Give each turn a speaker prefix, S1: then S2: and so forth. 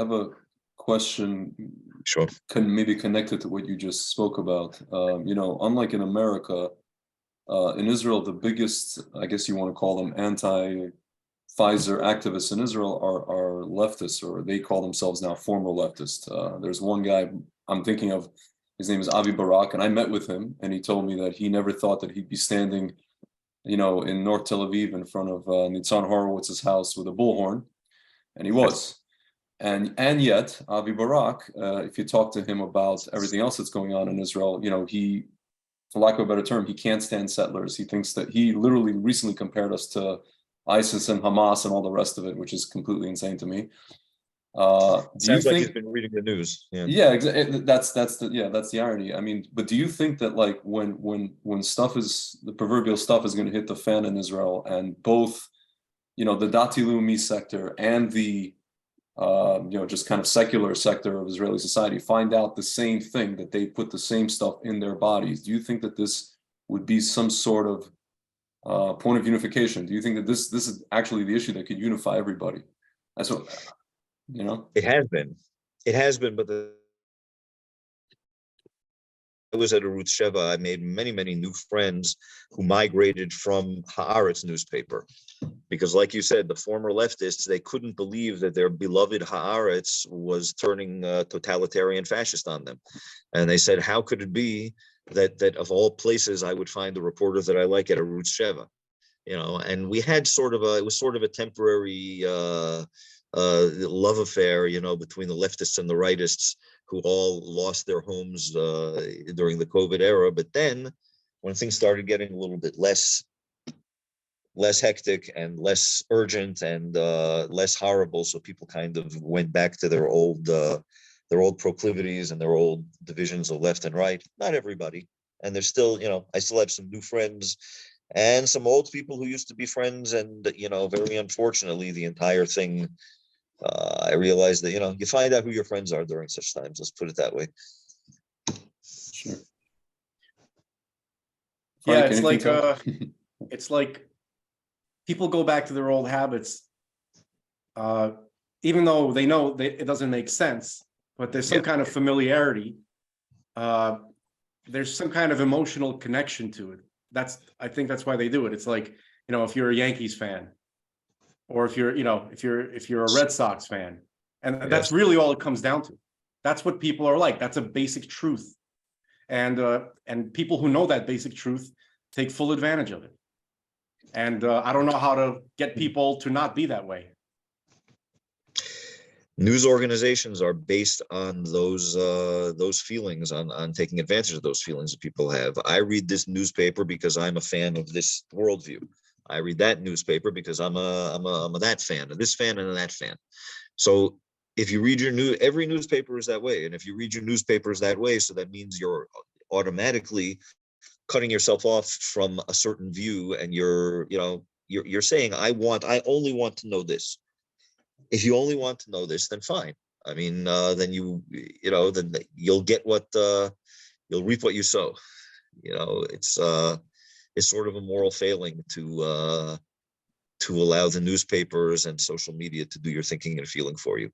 S1: have a question,
S2: Sure.
S1: maybe connected to what you just spoke about. Unlike in America, in Israel, the biggest, I guess you want to call them anti-Pfizer activists in Israel are leftists, or they call themselves now former leftists. There's one guy I'm thinking of, his name is Avi Barak, and I met with him, and he told me that he never thought that he'd be standing, in North Tel Aviv in front of Nitzan Horowitz's house with a bullhorn, and he was. And yet, Avi Barak, if you talk to him about everything else that's going on in Israel, he, for lack of a better term, he can't stand settlers. He thinks that he literally recently compared us to ISIS and Hamas and all the rest of it, which is completely insane to me.
S2: Sounds like he's been reading the news.
S1: Yeah, that's the irony. I mean, but do you think that like when the proverbial stuff is going to hit the fan in Israel, and both, the Dati Leumi sector and the just kind of secular sector of Israeli society find out the same thing, that they put the same stuff in their bodies, do you think that this would be some sort of point of unification? Do you think that this is actually the issue that could unify everybody? That's what,
S2: It has been, but I was at Arutz Sheva. I made many, many new friends who migrated from Haaretz newspaper. Because like you said, the former leftists, they couldn't believe that their beloved Haaretz was turning totalitarian fascist on them. And they said, how could it be that of all places I would find the reporter that I like at Arutz Sheva? And we had it was sort of a temporary love affair, between the leftists and the rightists, who all lost their homes during the COVID era. But then when things started getting a little bit less hectic and less urgent and less horrible, so people kind of went back to their old proclivities and their old divisions of left and right. Not everybody. And there's still, I still have some new friends and some old people who used to be friends. And, very unfortunately, the entire thing, I realized that, you find out who your friends are during such times. Let's put it that way.
S1: Sure.
S3: Yeah, it's like people go back to their old habits, even though they know it doesn't make sense, but there's some kind of familiarity. There's some kind of emotional connection to it. I think that's why they do it. It's like, if you're a Yankees fan, or if you're a Red Sox fan, and that's really all it comes down to. That's what people are like. That's a basic truth. And people who know that basic truth take full advantage of it. And I don't know how to get people to not be that way.
S2: News organizations are based on those feelings, on taking advantage of those feelings that people have. I read this newspaper because I'm a fan of this worldview. I read that newspaper because I'm a that fan, of this fan and that fan. So if you read every newspaper is that way. And if you read your newspapers that way, so that means you're automatically cutting yourself off from a certain view, and you're saying, I only want to know this. If you only want to know this, then fine. I mean, then then you'll get you'll reap what you sow. It's sort of a moral failing to allow the newspapers and social media to do your thinking and feeling for you.